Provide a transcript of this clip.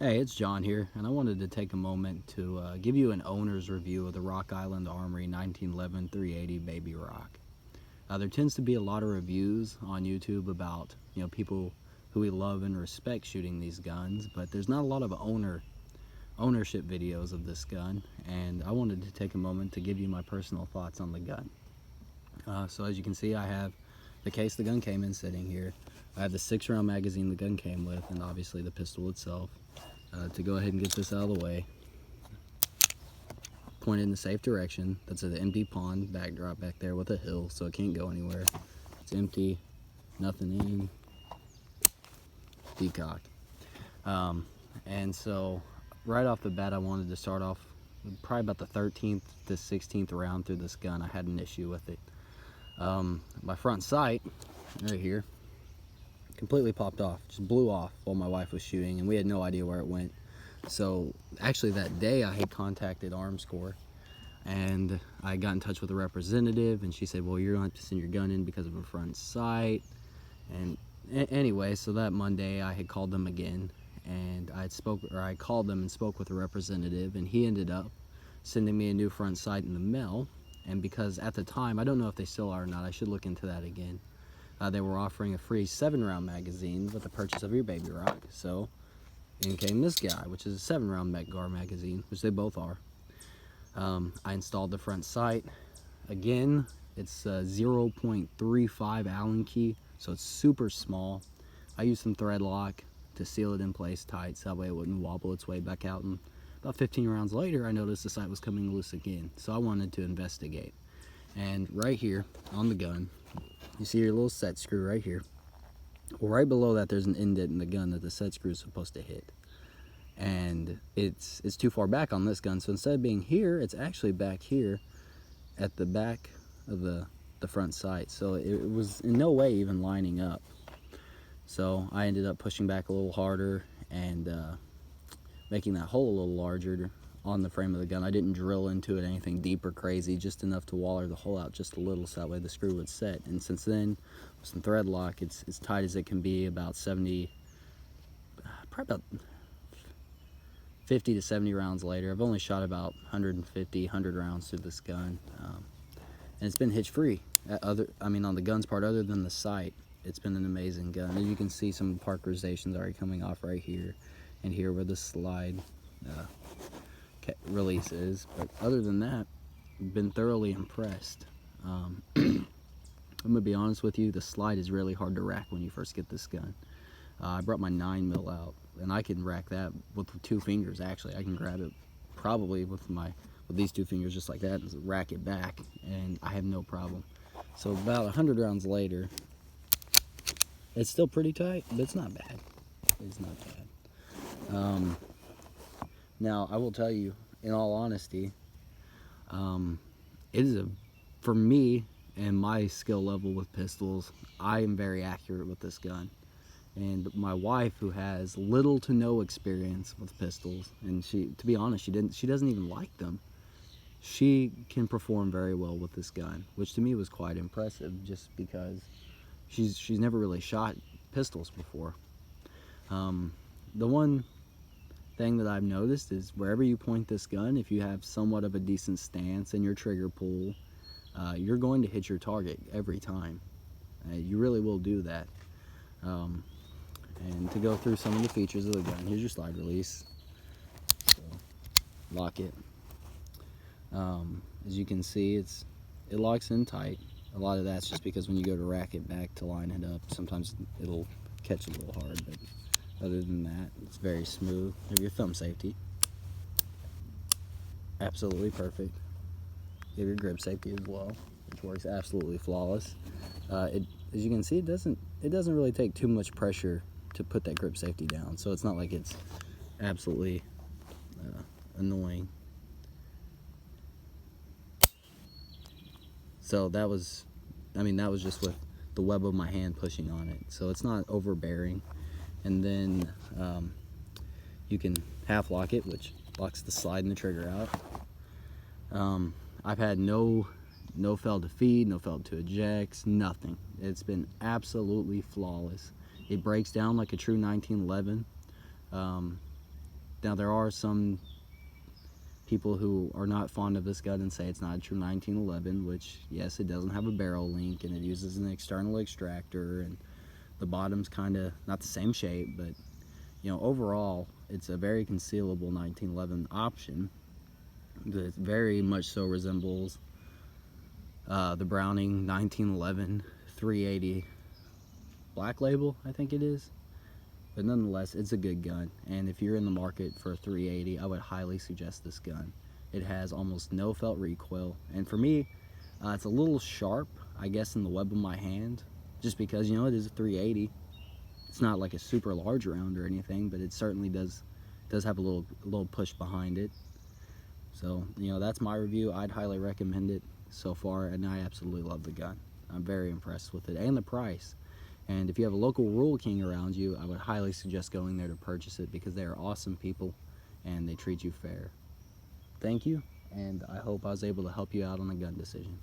Hey, it's John here, and I wanted to take a moment to give you an owner's review of the Rock Island Armory 1911 380 Baby Rock. There tends to be a lot of reviews on YouTube about people who we love and respect shooting these guns, but there's not a lot of ownership videos of this gun, and I wanted to take a moment to give you my personal thoughts on the gun. So as you can see, I have the case the gun came in sitting here. I have the 6-round magazine the gun came with, and obviously the pistol itself. To go ahead and get this out of the way, point it in the safe direction. That's an empty pond backdrop back there with a hill, so it can't go anywhere. It's empty, nothing in, decock. And so right off the bat, I wanted to start off with probably about the 13th to 16th round through this gun. I had an issue with it. My front sight right here completely popped off, just blew off while my wife was shooting, and we had no idea where it went. So actually that day I had contacted Armscor, and I got in touch with a representative, and she said, well, you're going to have to send your gun in because of a front sight. And anyway, so that Monday I had called them again, and I called them and spoke with a representative, and he ended up sending me a new front sight in the mail. And because at the time, I don't know if they still are or not, I should look into that again. They were offering a free 7-round magazine with the purchase of your Baby Rock. So in came this guy, which is a 7-round Gar magazine, which they both are. I installed the front sight. Again, it's a 0.35 Allen key, so it's super small. I used some thread lock to seal it in place tight, so that way it wouldn't wobble its way back out. And about 15 rounds later, I noticed the sight was coming loose again, so I wanted to investigate. And right here on the gun, you see your little set screw right here. Well, right below that, there's an indent in the gun that the set screw is supposed to hit. And it's too far back on this gun, so instead of being here, it's actually back here at the back of the front sight. So it was in no way even lining up. So I ended up pushing back a little harder and making that hole a little larger on the frame of the gun. I didn't drill into it anything deep or crazy, just enough to waller the hole out just a little, so that way the screw would set. And since then, with some thread lock, it's as tight as it can be. About 70, probably about 50 to 70 rounds later. I've only shot about 150, 100 rounds through this gun, and it's been hitch free. On the gun's part, other than the sight, it's been an amazing gun. And you can see some parkerizations already coming off right here and here where the slide release is. But other than that, I've been thoroughly impressed. I'm gonna be honest with you, the slide is really hard to rack when you first get this gun. I brought my 9mm out, and I can rack that with 2 fingers. Actually, I can grab it probably with these 2 fingers just like that and rack it back, and I have no problem. So about 100 rounds later, it's still pretty tight, but it's not bad. It's not bad. Now, I will tell you, in all honesty, it is for me and my skill level with pistols, I am very accurate with this gun. And my wife, who has little to no experience with pistols, and to be honest, she doesn't even like them. She can perform very well with this gun, which to me was quite impressive, just because she's never really shot pistols before. The one thing that I've noticed is wherever you point this gun, if you have somewhat of a decent stance in your trigger pull, you're going to hit your target every time. You really will do that. And to go through some of the features of the gun, here's your slide release. So, lock it. As you can see, it locks in tight. A lot of that's just because when you go to rack it back to line it up, sometimes it'll catch a little hard, but other than that, it's very smooth. You have your thumb safety. Absolutely perfect. You have your grip safety as well, which works absolutely flawless. As you can see, it doesn't really take too much pressure to put that grip safety down, so it's not like it's absolutely annoying. So that was just with the web of my hand pushing on it, so it's not overbearing. And then you can half lock it, which locks the slide and the trigger out. I've had no failed to feed, no failed to ejects, nothing. It's been absolutely flawless. It breaks down like a true 1911. Now there are some people who are not fond of this gun and say it's not a true 1911, which yes, it doesn't have a barrel link and it uses an external extractor and the bottom's kind of not the same shape, but you know, overall it's a very concealable 1911 option that very much so resembles the Browning 1911 380 Black Label, I think it is. But nonetheless, it's a good gun, and if you're in the market for a 380, I would highly suggest this gun. It has almost no felt recoil, and for me, it's a little sharp, I guess, in the web of my hand, just because, you know, it is a 380. It's not like a super large round or anything, but it certainly does have a little push behind it. So, you know, that's my review. I'd highly recommend it so far, and I absolutely love the gun. I'm very impressed with it, and the price. And if you have a local Rural King around you, I would highly suggest going there to purchase it because they are awesome people and they treat you fair. Thank you, and I hope I was able to help you out on a gun decision.